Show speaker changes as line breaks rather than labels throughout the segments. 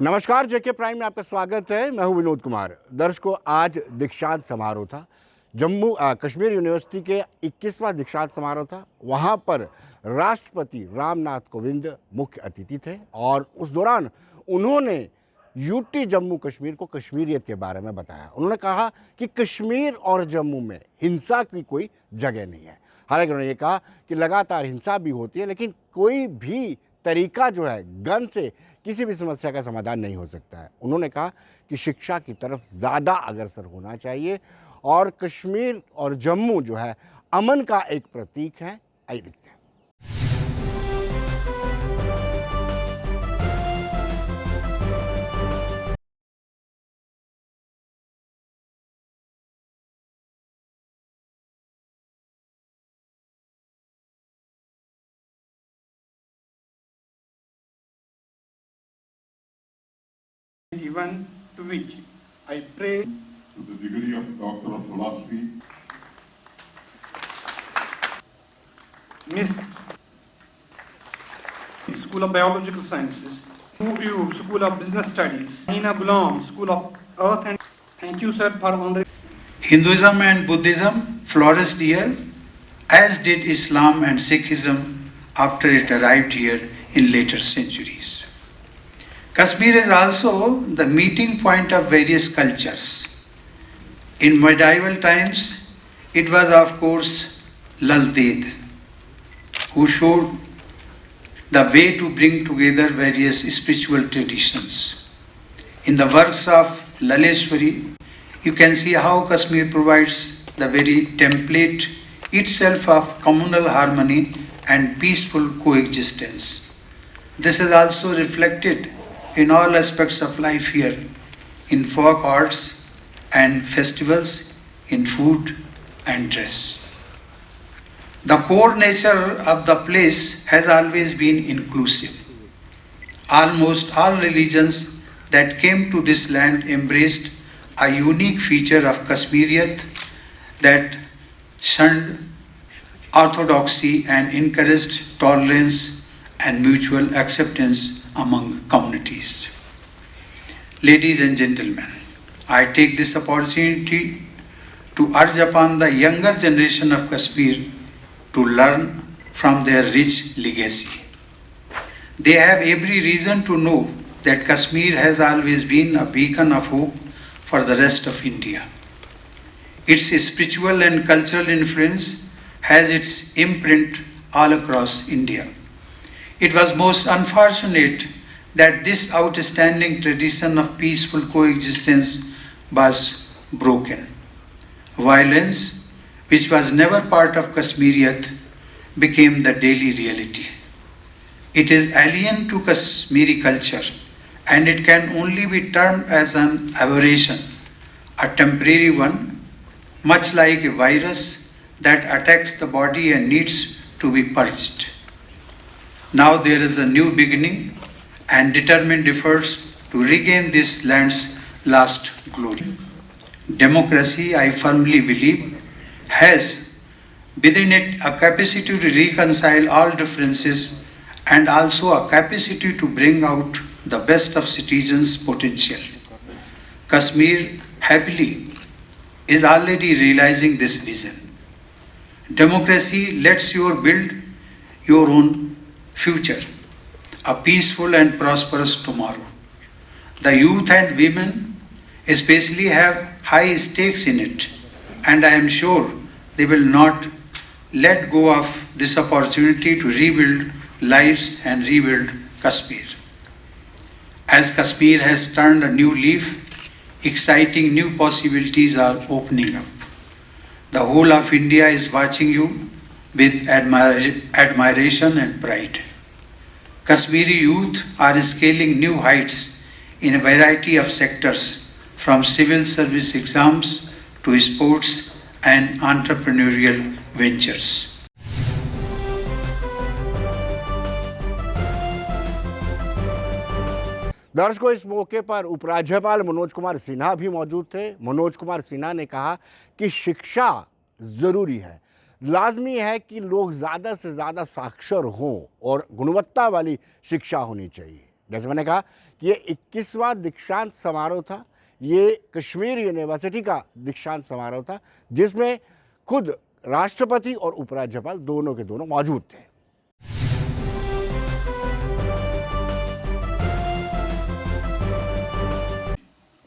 नमस्कार, जेके प्राइम में आपका स्वागत है। मैं हूं विनोद कुमार। दर्शकों, आज दीक्षांत समारोह था। कश्मीर यूनिवर्सिटी के 21वां दीक्षांत समारोह था। वहां पर राष्ट्रपति रामनाथ कोविंद मुख्य अतिथि थे और उस दौरान उन्होंने यूटी जम्मू कश्मीर को कश्मीरियत के बारे में बताया। उन्होंने कहा कि कश्मीर और जम्मू में हिंसा की कोई जगह नहीं है। हालांकि उन्होंने ये कहा कि लगातार हिंसा भी होती है, लेकिन कोई भी तरीका जो है गन से किसी भी समस्या का समाधान नहीं हो सकता है। उन्होंने कहा कि शिक्षा की तरफ ज़्यादा अग्रसर होना चाहिए और कश्मीर और जम्मू जो है अमन का एक प्रतीक है। आइए देखते हैं।
Event to which I pray
to the degree of Doctor of Philosophy,
Miss School of Biological Sciences, UU School of Business Studies, Hina Ghulam School of Earth and thank you sir for honoring.
Hinduism and Buddhism flourished here, as did Islam and Sikhism after it arrived here in later centuries. Kashmir is also the meeting point of various cultures. In medieval times, it was of course Lal Ded, who showed the way to bring together various spiritual traditions. In the works of Laleshwari, you can see how Kashmir provides the very template itself of communal harmony and peaceful coexistence. This is also reflected in all aspects of life here, in folk arts and festivals, in food and dress. The core nature of the place has always been inclusive. Almost all religions that came to this land embraced a unique feature of Kashmiriyat that shunned orthodoxy and encouraged tolerance and mutual acceptance among communities. Ladies and gentlemen, I take this opportunity to urge upon the younger generation of Kashmir to learn from their rich legacy. They have every reason to know that Kashmir has always been a beacon of hope for the rest of India. Its spiritual and cultural influence has its imprint all across India. It was most unfortunate that this outstanding tradition of peaceful coexistence was broken. Violence, which was never part of Kashmiriyat, became the daily reality. It is alien to Kashmiri culture and it can only be termed as an aberration, a temporary one, much like a virus that attacks the body and needs to be purged. Now there is a new beginning and determined efforts to regain this land's lost glory. Democracy, I firmly believe, has within it a capacity to reconcile all differences and also a capacity to bring out the best of citizens' potential. Kashmir, happily, is already realizing this vision. Democracy lets you build your own future, a peaceful and prosperous tomorrow. The youth and women especially have high stakes in it, and I am sure they will not let go of this opportunity to rebuild lives and rebuild Kashmir. As Kashmir has turned a new leaf, exciting new possibilities are opening up. The whole of India is watching you with admiration and pride. Kashmiri youth are scaling new heights in a variety of sectors, from civil service exams to sports and entrepreneurial ventures.
दर्शकों, इस मौके पर उपराज्यपाल मनोज कुमार सिन्हा भी मौजूद थे। मनोज कुमार सिन्हा ने कहा कि शिक्षा ज़रूरी है, लाजमी है कि लोग ज़्यादा से ज़्यादा साक्षर हों और गुणवत्ता वाली शिक्षा होनी चाहिए। जैसे मैंने कहा कि ये 21वां दीक्षांत समारोह था, ये कश्मीर यूनिवर्सिटी का दीक्षांत समारोह था, जिसमें खुद राष्ट्रपति और उपराज्यपाल दोनों के दोनों मौजूद थे।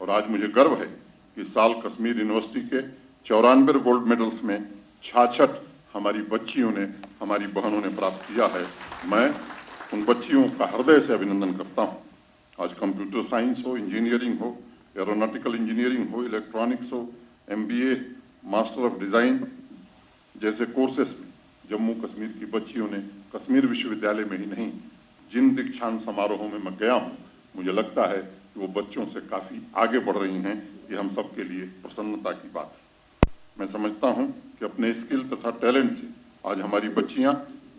और आज मुझे गर्व है कि इस साल कश्मीर यूनिवर्सिटी के 94 गोल्ड मेडल्स में 66 हमारी बच्चियों ने, हमारी बहनों ने प्राप्त किया है। मैं उन बच्चियों का हृदय से अभिनंदन करता हूँ। आज कंप्यूटर साइंस हो, इंजीनियरिंग हो, एरोनॉटिकल इंजीनियरिंग हो, इलेक्ट्रॉनिक्स हो, MBA, मास्टर ऑफ डिज़ाइन जैसे कोर्सेस में जम्मू कश्मीर की बच्चियों ने कश्मीर विश्वविद्यालय में ही नहीं, जिन दीक्षांत समारोहों में मैं गया हूँ, मुझे लगता है कि वो बच्चों से काफ़ी आगे बढ़ रही हैं। ये हम सब के लिए प्रसन्नता की बात है। मैं समझता हूँ कि अपने स्किल तथा टैलेंट से आज हमारी बच्चियाँ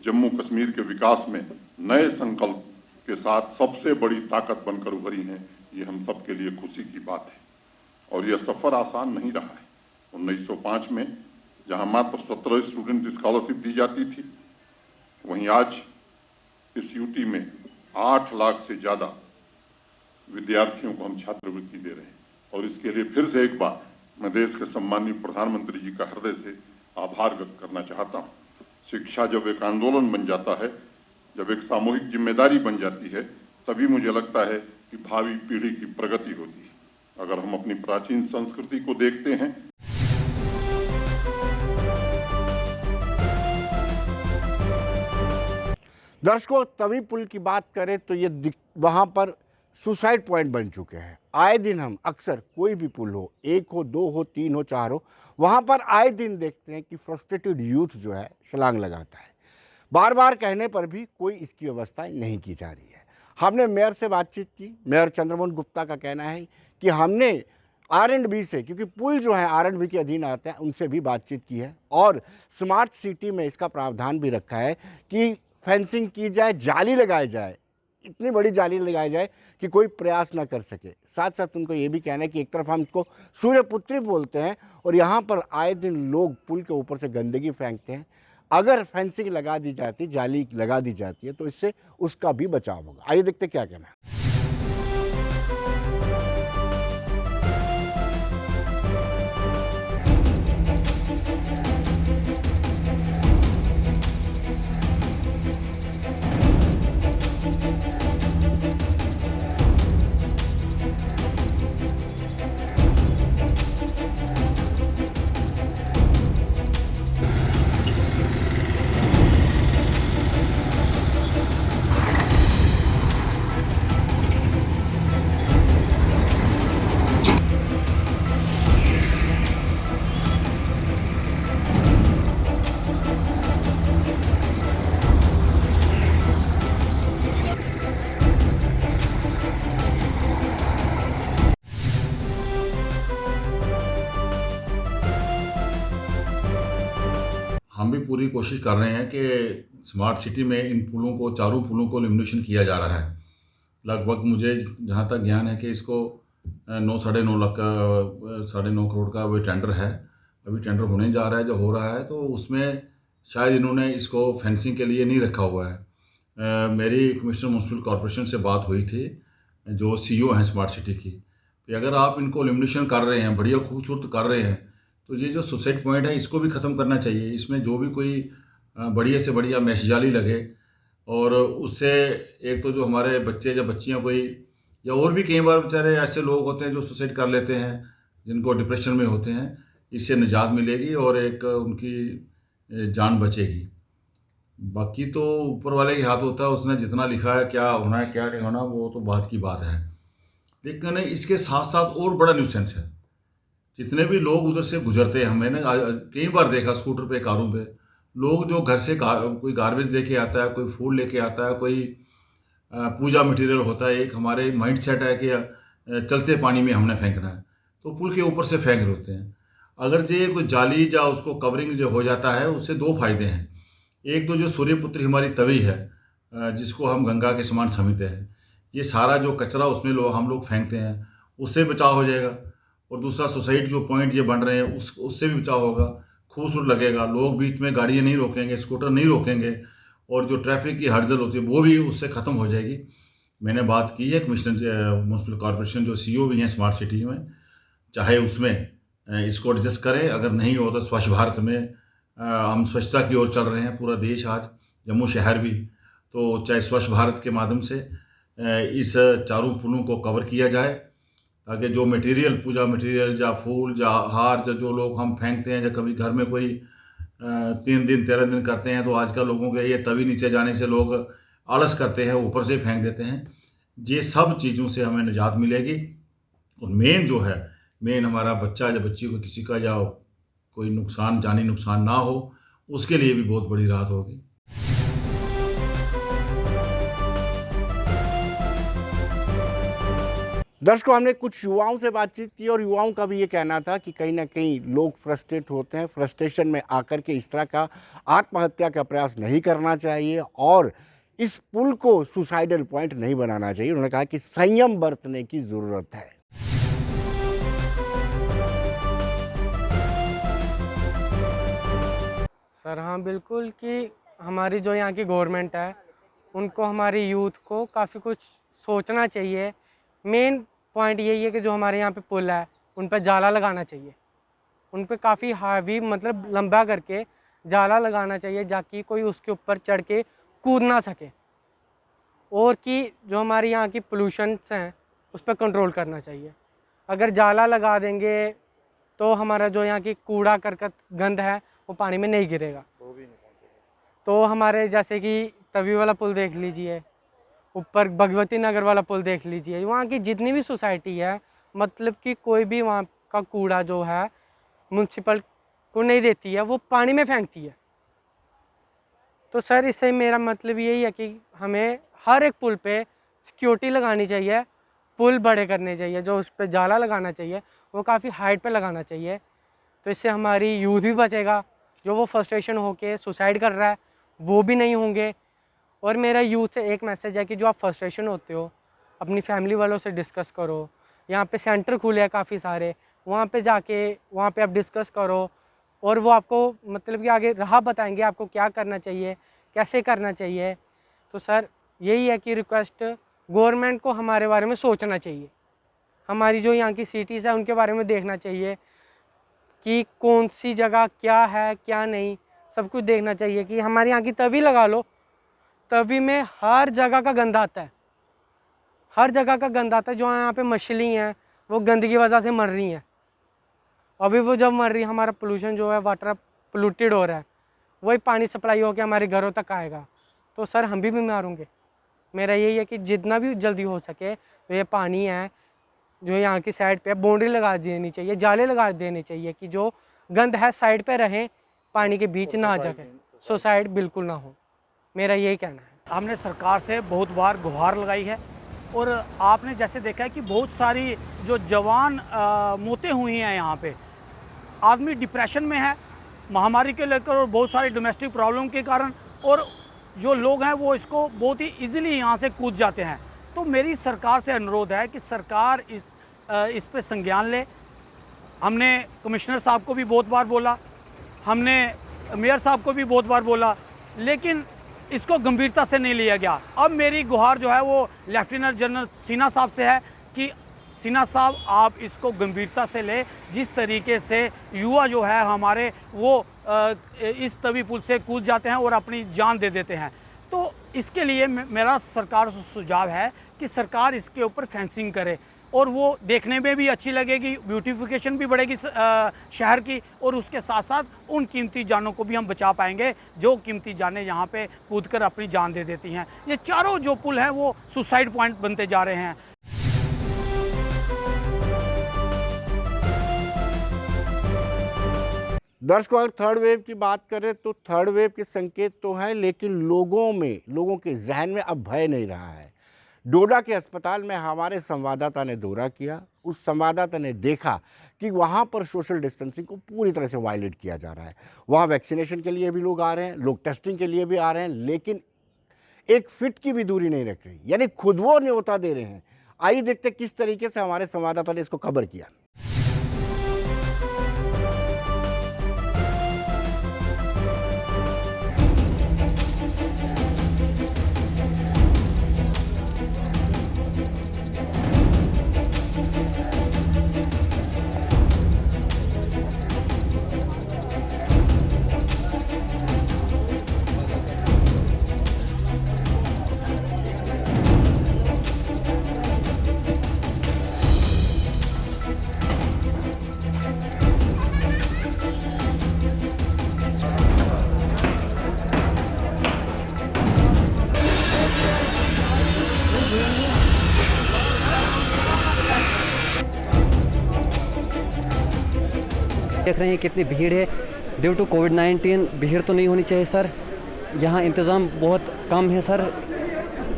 जम्मू कश्मीर के विकास में नए संकल्प के साथ सबसे बड़ी ताकत बनकर उभरी हैं। ये हम सब के लिए खुशी की बात है और यह सफ़र आसान नहीं रहा है। 1905 में जहाँ मात्र 17 स्टूडेंट स्कॉलरशिप दी जाती थी, वहीं आज इस यूटी में 8 लाख से ज़्यादा विद्यार्थियों को हम छात्रवृत्ति दे रहे हैं। और इसके लिए फिर से एक बार मैं देश के सम्माननीय प्रधानमंत्री जी का हृदय से आभार व्यक्त करना चाहता हूँ। शिक्षा जब एक आंदोलन बन जाता है, जब एक सामूहिक जिम्मेदारी बन जाती है, तभी मुझे लगता है कि भावी पीढ़ी की प्रगति होती है। अगर हम अपनी प्राचीन संस्कृति को देखते हैं,
दर्शकों, तवी पुल की बात करें तो ये वहाँ पर सुसाइड पॉइंट बन चुके हैं। आए दिन हम अक्सर कोई भी पुल हो, 1 हो, 2 हो, 3 हो, 4 हो, वहाँ पर आए दिन देखते हैं कि फ्रस्ट्रेटेड यूथ जो है छलांग लगाता है। बार बार कहने पर भी कोई इसकी व्यवस्था नहीं की जा रही है। हमने मेयर से बातचीत की। मेयर चंद्रमोहन गुप्ता का कहना है कि हमने R&B से, क्योंकि पुल जो है R&B के अधीन आते हैं, उनसे भी बातचीत की है और स्मार्ट सिटी में इसका प्रावधान भी रखा है कि फेंसिंग की जाए, जाली लगाई जाए, इतनी बड़ी जाली लगाई जाए कि कोई प्रयास ना कर सके। साथ साथ उनको ये भी कहना है कि एक तरफ हम इसको सूर्यपुत्री बोलते हैं और यहाँ पर आए दिन लोग पुल के ऊपर से गंदगी फेंकते हैं। अगर फेंसिंग लगा दी जाती, जाली लगा दी जाती है, तो इससे उसका भी बचाव होगा। आइए देखते क्या कहना है।
हम भी पूरी कोशिश कर रहे हैं कि स्मार्ट सिटी में इन पुलों को, चारों पुलों को लेमिनेशन किया जा रहा है। लगभग मुझे जहाँ तक ज्ञान है कि इसको 9-9.5 लाख का 9.5 करोड़ का वो टेंडर है। अभी टेंडर होने जा रहा है, जो हो रहा है, तो उसमें शायद इन्होंने इसको फेंसिंग के लिए नहीं रखा हुआ है। मेरी कमिश्नर म्यूनसिपल कॉरपोरेशन से बात हुई थी, जो CEO हैं स्मार्ट सिटी की, कि अगर आप इनको लेमिनेशन कर रहे हैं, बढ़िया खूबसूरत कर रहे हैं, तो ये जो सुसाइड पॉइंट है इसको भी ख़त्म करना चाहिए। इसमें जो भी कोई बढ़िया से बढ़िया मैश जाली लगे और उससे एक तो जो हमारे बच्चे या बच्चियां कोई, या और भी कई बार बेचारे ऐसे लोग होते हैं जो सुसाइड कर लेते हैं, जिनको डिप्रेशन में होते हैं, इससे निजात मिलेगी और एक उनकी जान बचेगी। बाकी तो ऊपर वाले के हाथ होता है, उसने जितना लिखा है, क्या होना है क्या नहीं होना, वो तो बात की बात है। लेकिन इसके साथ साथ और बड़ा न्यूसेंस है। जितने भी लोग उधर से गुजरते हैं, मैंने कई बार देखा स्कूटर पे, कारों पे, लोग जो घर से कोई गार्बेज लेके आता है, कोई फूड लेके आता है, कोई पूजा मटेरियल होता है। एक हमारे माइंड सेट है कि चलते पानी में हमने फेंकना है, तो पुल के ऊपर से फेंक रहे होते हैं। अगर ये कोई जाली या उसको कवरिंग जो हो जाता है, उससे 2 फायदे हैं। एक तो जो सूर्यपुत्री हमारी तवी है, जिसको हम गंगा के समान समझते हैं, ये सारा जो कचरा उसमें हम लोग फेंकते हैं, उससे बचाव हो जाएगा। और दूसरा सुसाइड जो पॉइंट ये बन रहे हैं उससे भी बचाव होगा, खूबसूरत लगेगा, लोग बीच में गाड़ियाँ नहीं रोकेंगे, स्कूटर नहीं रोकेंगे, और जो ट्रैफिक की हड़दल होती है वो भी उससे ख़त्म हो जाएगी। मैंने बात की है कमिश्नर म्यूनसिपल कॉरपोरेशन जो सीईओ भी हैं स्मार्ट सिटी में, चाहे उसमें इसको एडजस्ट करें। अगर नहीं हो तो स्वच्छ भारत में हम स्वच्छता की ओर चल रहे हैं, पूरा देश आज, जम्मू शहर भी। तो चाहे स्वच्छ भारत के माध्यम से इस चारों पुलों को कवर किया जाए, ताकि जो मटेरियल, पूजा मटेरियल, या फूल, या हार, जो लोग हम फेंकते हैं, या कभी घर में कोई 3 दिन 13 दिन करते हैं, तो आजकल लोगों के ये तवी नीचे जाने से लोग आलस करते हैं, ऊपर से फेंक देते हैं। ये सब चीज़ों से हमें निजात मिलेगी। और मेन जो है, मेन हमारा बच्चा या बच्ची को किसी का या कोई नुकसान, जानी नुकसान ना हो, उसके लिए भी बहुत बड़ी राहत होगी।
दर्शकों, हमने कुछ युवाओं से बातचीत की और युवाओं का भी ये कहना था कि कहीं ना कहीं लोग फ्रस्ट्रेट होते हैं। फ्रस्ट्रेशन में आकर के इस तरह का आत्महत्या का प्रयास नहीं करना चाहिए और इस पुल को सुसाइडल पॉइंट नहीं बनाना चाहिए। उन्होंने कहा कि संयम बरतने की ज़रूरत है।
सर हाँ, बिल्कुल, कि हमारी जो यहाँ की गवर्नमेंट है उनको हमारे यूथ को काफ़ी कुछ सोचना चाहिए। मेन पॉइंट यही है कि जो हमारे यहाँ पे पुल है उन पर जाला लगाना चाहिए, उन पर काफ़ी हावी, मतलब लंबा करके जाला लगाना चाहिए, ताकि कोई उसके ऊपर चढ़ के कूद ना सके। और कि जो हमारे यहाँ की पोल्यूशंस हैं उस पर कंट्रोल करना चाहिए। अगर जाला लगा देंगे तो हमारा जो यहाँ की कूड़ा करकट गंद है वो पानी में नहीं गिरेगा। तो हमारे जैसे कि तवी वाला पुल देख लीजिए, ऊपर भगवती नगर वाला पुल देख लीजिए, वहाँ की जितनी भी सोसाइटी है, मतलब कि कोई भी वहाँ का कूड़ा जो है म्यूनसिपल को नहीं देती है, वो पानी में फेंकती है। तो सर इससे मेरा मतलब यही है कि हमें हर एक पुल पे सिक्योरिटी लगानी चाहिए, पुल बड़े करने चाहिए, जो उस पर जाला लगाना चाहिए वो काफ़ी हाइट पे लगाना चाहिए। तो इससे हमारी यूथ भी बचेगा, जो वो फ्रस्ट्रेशन होके सुसाइड कर रहा है वो भी नहीं होंगे। और मेरा यूथ से एक मैसेज है कि जो आप फ्रस्ट्रेशन होते हो अपनी फैमिली वालों से डिस्कस करो। यहाँ पे सेंटर खुले हैं काफ़ी सारे, वहाँ पे जाके वहाँ पे आप डिस्कस करो और वो आपको मतलब कि आगे राह बताएंगे आपको क्या करना चाहिए, कैसे करना चाहिए। तो सर यही है कि रिक्वेस्ट, गवर्नमेंट को हमारे बारे में सोचना चाहिए, हमारी जो यहाँ की सिटीज़ है उनके बारे में देखना चाहिए कि कौन सी जगह क्या है क्या नहीं, सब कुछ देखना चाहिए। कि हमारे यहाँ की तवी लगा लो, तवी में हर जगह का गंदा आता है, हर जगह का गंदा आता है। जो यहाँ पे मछली हैं वो गंदगी की वजह से मर रही हैं। अभी वो जब मर रही है, हमारा पोल्यूशन जो है, वाटर पोल्यूटेड हो रहा है, वही पानी सप्लाई होकर हमारे घरों तक आएगा। तो सर हम भी बीमार होंगे। मेरा यही है कि जितना भी जल्दी हो सके तो ये पानी है जो यहाँ की साइड पे बाउंड्री लगा देनी चाहिए, जाले लगा देने चाहिए कि जो गंद है साइड पे रहे, पानी के बीच ना आ जाए, सुसाइड बिल्कुल ना हो। मेरा यही कहना है।
हमने सरकार से बहुत बार गुहार लगाई है और आपने जैसे देखा है कि बहुत सारी जो जवान मौतें हुई हैं यहाँ पे। आदमी डिप्रेशन में है महामारी के लेकर और बहुत सारी डोमेस्टिक प्रॉब्लम के कारण, और जो लोग हैं वो इसको बहुत ही इजीली यहाँ से कूद जाते हैं। तो मेरी सरकार से अनुरोध है कि सरकार इस पे संज्ञान ले। हमने कमिश्नर साहब को भी बहुत बार बोला, हमने मेयर साहब को भी बहुत बार बोला, लेकिन इसको गंभीरता से नहीं लिया गया। अब मेरी गुहार जो है वो लेफ्टिनेंट जनरल सिन्हा साहब से है कि सिन्हा साहब आप इसको गंभीरता से ले। जिस तरीके से युवा जो है हमारे वो इस तवी पुल से कूद जाते हैं और अपनी जान दे देते हैं, तो इसके लिए मेरा सरकार से सुझाव है कि सरकार इसके ऊपर फेंसिंग करे और वो देखने में भी अच्छी लगेगी, ब्यूटिफिकेशन भी बढ़ेगी शहर की, और उसके साथ साथ उन कीमती जानों को भी हम बचा पाएंगे जो कीमती जानें यहाँ पे कूदकर अपनी जान दे देती हैं। ये चारों जो पुल हैं वो सुसाइड पॉइंट बनते जा रहे हैं।
दर्शकों, अगर थर्ड वेव की बात करें तो थर्ड वेव के संकेत तो हैं, लेकिन लोगों के जहन में अब भय नहीं रहा है। डोडा के अस्पताल में हमारे संवाददाता ने दौरा किया। उस संवाददाता ने देखा कि वहाँ पर सोशल डिस्टेंसिंग को पूरी तरह से वायलेट किया जा रहा है। वहाँ वैक्सीनेशन के लिए भी लोग आ रहे हैं, लोग टेस्टिंग के लिए भी आ रहे हैं, लेकिन 1 फीट की भी दूरी नहीं रख रही, यानी खुद वो न्योता दे रहे हैं। आइए देखते किस तरीके से हमारे संवाददाता ने इसको कवर किया।
देख रहे हैं कितनी भीड़ है। ड्यू टू कोविड-19 भीड़ तो नहीं होनी चाहिए सर, यहाँ इंतज़ाम बहुत कम है सर।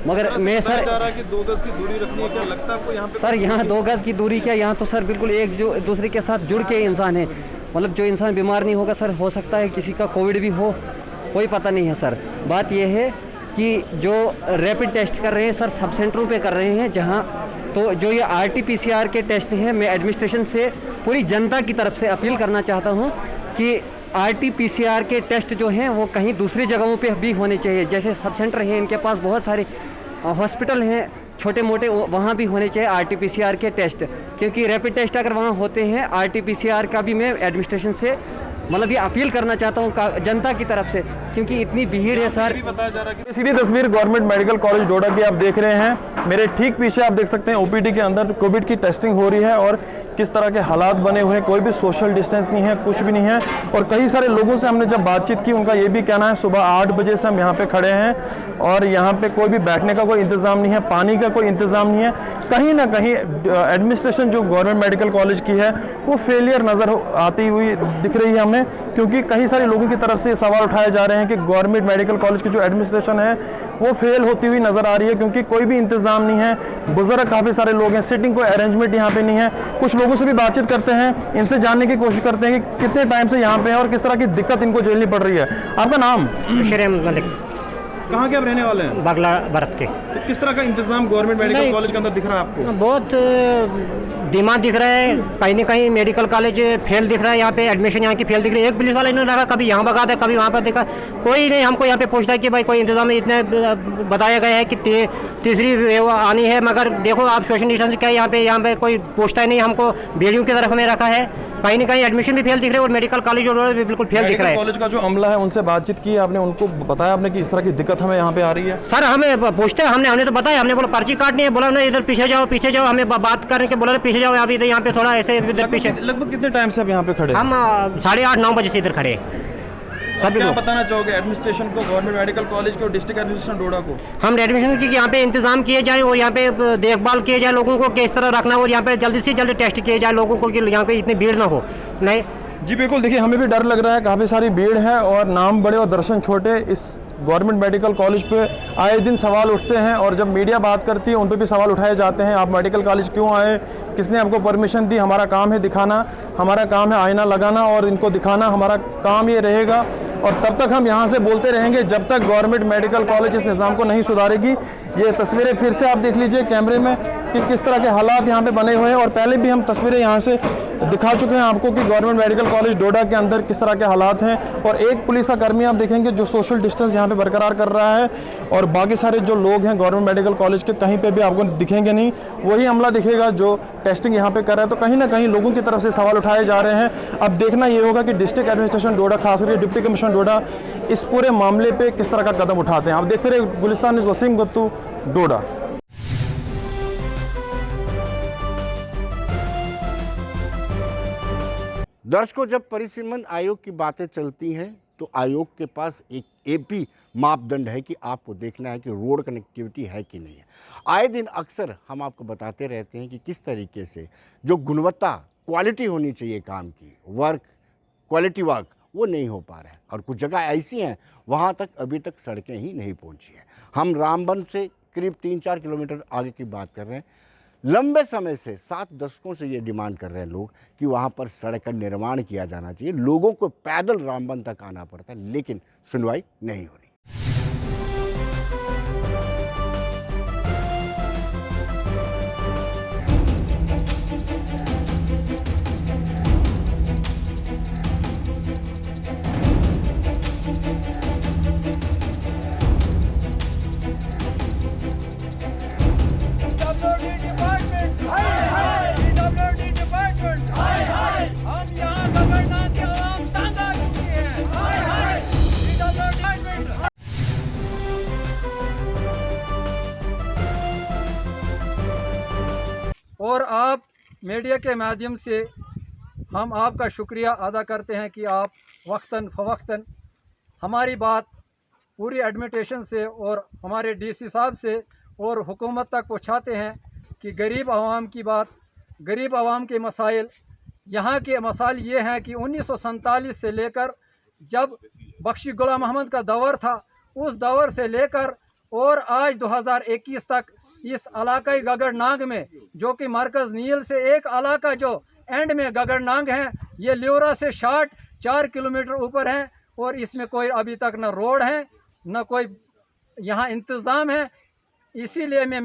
मगर मैं सर
कि 2 गज की दूरी रखनी है, क्या लगता है आपको यहाँ पे?
सर यहाँ 2 गज की दूरी क्या, यहाँ तो सर बिल्कुल एक जो दूसरे के साथ जुड़ के इंसान है। मतलब जो इंसान बीमार नहीं होगा सर, हो सकता है किसी का कोविड भी हो, कोई पता नहीं है सर। बात यह है कि जो रैपिड टेस्ट कर रहे हैं सर सब सेंटरों पे कर रहे हैं जहाँ, तो जो ये RT-PCR के टेस्ट हैं, मैं एडमिनिस्ट्रेशन से पूरी जनता की तरफ से अपील करना चाहता हूँ कि RT-PCR के टेस्ट जो हैं वो कहीं दूसरी जगहों पे भी होने चाहिए। जैसे सब सेंटर हैं, इनके पास बहुत सारे हॉस्पिटल हैं छोटे मोटे, वहाँ भी होने चाहिए RT-PCR के टेस्ट, क्योंकि रैपिड टेस्ट अगर वहाँ होते हैं, RT-PCR का भी मैं एडमिनिस्ट्रेशन से मतलब ये अपील करना चाहता हूँ जनता की तरफ से, क्योंकि इतनी भीड़ है सर।
बताया जा रहा है कि सीधी तस्वीर गवर्नमेंट मेडिकल कॉलेज डोडा की आप देख रहे हैं। मेरे ठीक पीछे आप देख सकते हैं OPD के अंदर कोविड की टेस्टिंग हो रही है और किस तरह के हालात बने हुए हैं। कोई भी सोशल डिस्टेंस नहीं है, कुछ भी नहीं है। और कई सारे लोगों से हमने जब बातचीत की, उनका ये भी कहना है सुबह 8 बजे से हम यहाँ पे खड़े हैं और यहाँ पे कोई भी बैठने का कोई इंतज़ाम नहीं है, पानी का कोई इंतज़ाम नहीं है। कहीं ना कहीं एडमिनिस्ट्रेशन जो गवर्नमेंट मेडिकल कॉलेज की है वो फेलियर नज़र आती हुई दिख रही है हमें, क्योंकि कई सारे लोगों की तरफ से ये सवाल उठाए जा रहे हैं कि गवर्नमेंट मेडिकल कॉलेज की जो एडमिनिस्ट्रेशन है वो फेल होती हुई नज़र आ रही है, क्योंकि कोई भी इंतज़ाम नहीं है। बुजुर्ग काफ़ी सारे लोग हैं, सिटिंग कोई अरेंजमेंट यहाँ पे नहीं है। कुछ लोगों से भी बातचीत करते हैं, इनसे जानने की कोशिश करते हैं कि कितने टाइम से यहाँ पे हैं और किस तरह की दिक्कत इनको झेलनी पड़ रही है। आपका नाम?
बशीर मलिक।
कहाँ के आप रहने वाले हैं?
बागला भारत के।
तो किस तरह का इंतजाम गवर्नमेंट मेडिकल कॉलेज के अंदर दिख रहा है आपको?
बहुत डिमांड दिख रहा है, कहीं ना कहीं मेडिकल कॉलेज फेल दिख रहा है। यहाँ पे एडमिशन यहाँ की फेल दिख रही है। एक पुलिस वाला इन्होंने लगा, कभी यहाँ भगा था, कभी वहाँ पर देखा, कोई नहीं हमको यहाँ पे पूछता है कि भाई कोई इंतजाम है। इतने बताया गया है कि तीसरी वेव आनी है, मगर देखो आप सोशल डिस्टेंस क्या है, यहाँ पे कोई पूछता ही नहीं हमको। बेड़ियों की तरफ हमें रखा है, कहीं ना कहीं एडमिशन भी फेल दिख रहे हैं और मेडिकल कॉलेज भी बिल्कुल फेल दिख रहा है।
कॉलेज का जो अमला है उनसे बातचीत की आपने, उनको बताया आपने कि इस तरह की दिक्कत हमें यहाँ पे आ रही है?
सर हमें पूछते हैं, हमने तो बताया, हमने बोला पर्ची काटनी है, बोला नहीं इधर पीछे जाओ, हमें बात करने के बोला पीछे जाओ, अभी इधर यहाँ पे थोड़ा ऐसे इधर पीछे।
लगभग कितने टाइम से आप यहाँ पे खड़े?
हम 8:30-9 बजे से इधर खड़े हैं।
सभी क्या बताना चाहोगे एडमिनिस्ट्रेशन को, गवर्नमेंट मेडिकल कॉलेज को, डिस्ट्रिक्ट एडमिनिस्ट्रेशन डोडा को?
हम एडमिशन की यहाँ पे इंतजाम किए जाए और यहाँ पे देखभाल किए जाए लोगों को किस तरह रखना, और यहाँ पे जल्दी से जल्दी टेस्ट किए जाए लोगों को, कि यहाँ पे इतनी भीड़ ना हो। नहीं
जी बिल्कुल, देखिए हमें भी डर लग रहा है, काफ़ी सारी भीड़ है और नाम बड़े और दर्शन छोटे। इस गवर्नमेंट मेडिकल कॉलेज पे आए दिन सवाल उठते हैं और जब मीडिया बात करती है उन पे भी सवाल उठाए जाते हैं। आप मेडिकल कॉलेज क्यों आए, किसने आपको परमिशन दी? हमारा काम है दिखाना, हमारा काम है आईना लगाना और इनको दिखाना, हमारा काम ये रहेगा। और तब तक हम यहाँ से बोलते रहेंगे जब तक गवर्नमेंट मेडिकल कॉलेज इस निज़ाम को नहीं सुधारेगी। ये तस्वीरें फिर से आप देख लीजिए कैमरे में कि किस तरह के हालात यहाँ पे बने हुए हैं, और पहले भी हम तस्वीरें यहाँ से दिखा चुके हैं आपको कि गवर्नमेंट मेडिकल कॉलेज डोडा के अंदर किस तरह के हालात हैं। और एक पुलिस का कर्मी आप देखेंगे जो सोशल डिस्टेंस यहाँ पे बरकरार कर रहा है, और बाकी सारे जो लोग हैं गवर्नमेंट मेडिकल कॉलेज के कहीं पे भी आपको दिखेंगे नहीं, वही अमला दिखेगा जो टेस्टिंग यहाँ पे कर रहा है। तो कहीं ना कहीं लोगों की तरफ से सवाल उठाए जा रहे हैं। अब देखना ये होगा कि डिस्ट्रिक्ट एडमिनिस्ट्रेशन डोडा, खास करके डिप्टी कमिश्नर डोडा, इस पूरे मामले पे किस तरह का कदम उठाते हैं। आप देखते रहे गुलिस्तान न्यूज़, वसीम गत्तू, डोडा।
दर्शकों, जब परिसीमन आयोग की बातें चलती हैं तो आयोग के पास एक भी मापदंड है कि आपको देखना है कि रोड कनेक्टिविटी है कि नहीं है। आए दिन अक्सर हम आपको बताते रहते हैं कि किस तरीके से जो गुणवत्ता, क्वालिटी होनी चाहिए काम की, क्वालिटी वर्क, वो नहीं हो पा रहा है। और कुछ जगह ऐसी हैं वहाँ तक अभी तक सड़कें ही नहीं पहुँची हैं। हम रामबन से करीब 3-4 किलोमीटर आगे की बात कर रहे हैं। लंबे समय से 7 दशकों से ये डिमांड कर रहे हैं लोग कि वहाँ पर सड़क का निर्माण किया जाना चाहिए। लोगों को पैदल रामबन तक आना पड़ता है, लेकिन सुनवाई नहीं हो रही।
और आप मीडिया के माध्यम से हम आपका शुक्रिया अदा करते हैं कि आप वक्तन फ़वक्तन हमारी बात पूरी एडमिनिस्ट्रेशन से और हमारे डीसी साहब से और हुकूमत तक पहुंचाते हैं कि गरीब आवाम की बात, गरीब आवाम के मसाइल यहाँ के मसाइल ये हैं कि 1947 से लेकर जब बख्शी गुलाम अहमद का दौर था, उस दौर से लेकर और आज 2021 तक इस इलाकाई गगरनाग में, जो कि मरकज़ नील से एक इलाका जो एंड में गगरनाग है, ये ल्योरा से 4 किलोमीटर ऊपर है और इसमें कोई अभी तक न रोड है न कोई यहाँ इंतज़ाम है। इसीलिए मैं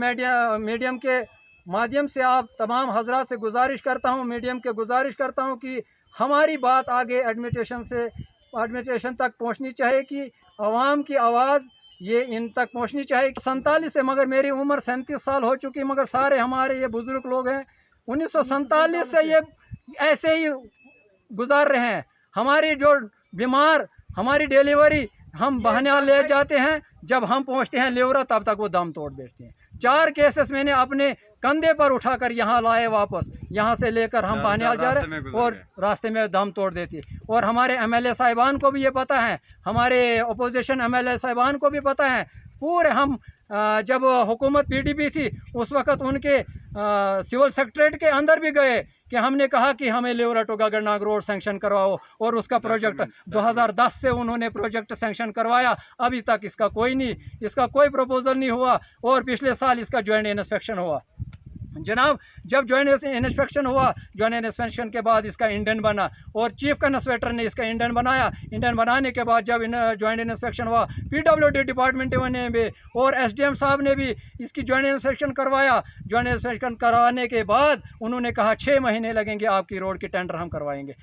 मीडियम के माध्यम से आप तमाम हजरात से गुजारिश करता हूँ, मीडियम के गुजारिश करता हूँ कि हमारी बात आगे एडमिनिस्ट्रेशन तक पहुँचनी चाहिए, कि आवाम की आवाज़ ये इन तक पहुँचनी चाहिए। 47 से, मगर मेरी उम्र 37 साल हो चुकी, मगर सारे हमारे ये बुज़ुर्ग लोग हैं 1947 से ये ऐसे ही गुजार रहे हैं। हमारी जो बीमार, हमारी डिलीवरी हम बहनियाल ले जाते हैं, जब हम पहुंचते हैं ल्योरा तब तक वो दम तोड़ बैठते हैं। 4 केसेस मैंने अपने कंधे पर उठाकर यहाँ लाए, वापस यहाँ से लेकर हम बहनियाल जा रहे हैं और रास्ते में दम तोड़ देती है। और हमारे MLA साहिबान को भी ये पता है, हमारे अपोजिशन MLA साहिबान को भी पता है। पूरे हम जब हुकूमत PDP थी उस वक़्त उनके सिविल सेक्रेटरीट के अंदर भी गए कि हमने कहा कि हमें ल्योरा टू गगरनाग रोड सैंक्शन करवाओ, और उसका प्रोजेक्ट 2010 से उन्होंने प्रोजेक्ट सैंक्शन करवाया, अभी तक इसका कोई प्रपोजल नहीं हुआ। और पिछले साल इसका जॉइंट इंस्पेक्शन हुआ जनाब। जब जॉइंट इंस्पेक्शन हुआ, जॉइंट इंस्पेक्शन के बाद इसका इंजन बना और चीफ कंस्ट्रक्टर ने इसका इंजन बनाया। इंजन बनाने के बाद जब जॉइंट इंस्पेक्शन हुआ, PWD डिपार्टमेंट ने भी और SDM साहब ने भी इसकी जॉइंट इंस्पेक्शन करवाया। जॉइंट इंस्पेक्शन करवाने के बाद उन्होंने कहा 6 महीने लगेंगे, आपकी रोड की टेंडर हम करवाएंगे।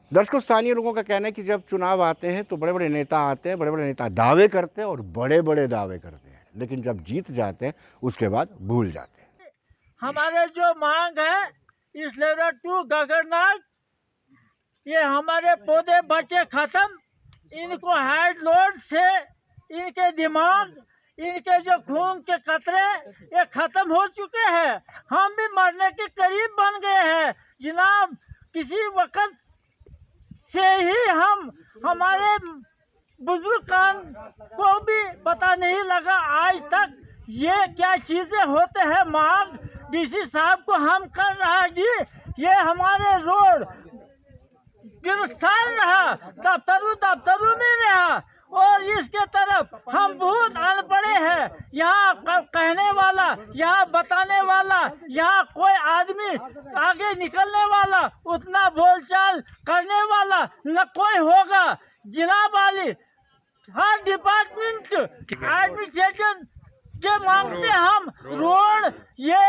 दर्शकों, स्थानीय लोगों का कहना है कि जब चुनाव आते हैं तो बड़े बड़े नेता आते हैं, बड़े बड़े नेता दावे करते हैं और बड़े बड़े दावे करते हैं, लेकिन जब जीत जाते हैं उसके बाद भूल जाते हैं।
हमारे जो मांग है इस ल्योरा टू गगरनाग, ये हमारे पौधे बचे खत्म, इनको हेड लोड से इनके दिमाग, इनके जो खून के कतरे ये खत्म हो चुके हैं। हम भी मरने के करीब बन गए हैं जनाब। किसी वक्त से ही हमारे बुजुर्ग को भी पता नहीं लगा आज तक ये क्या चीज़ें होते हैं। मांग DC साहब को हम कर रहा है जी, ये हमारे रोड गिरफ्तार रहा, दफ्तरों में रहा, और इसके तरफ हम बहुत अनपढ़े हैं। यहाँ कहने वाला, यहाँ बताने वाला, यहाँ कोई आदमी आगे निकलने वाला, उतना बोलचाल करने वाला न कोई होगा। जिला वाली हर डिपार्टमेंट एडमिनिस्ट्रेशन के मांगते हम रोड, ये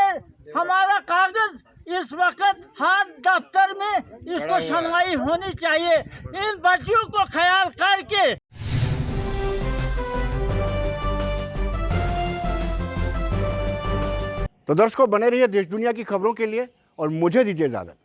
हमारा कागज इस वक्त हर दफ्तर में इसको सुनवाई होनी चाहिए। इन बच्चों को ख्याल करके
तो दर्शकों, बने रहिए देश दुनिया की खबरों के लिए और मुझे दीजिए इजाजत।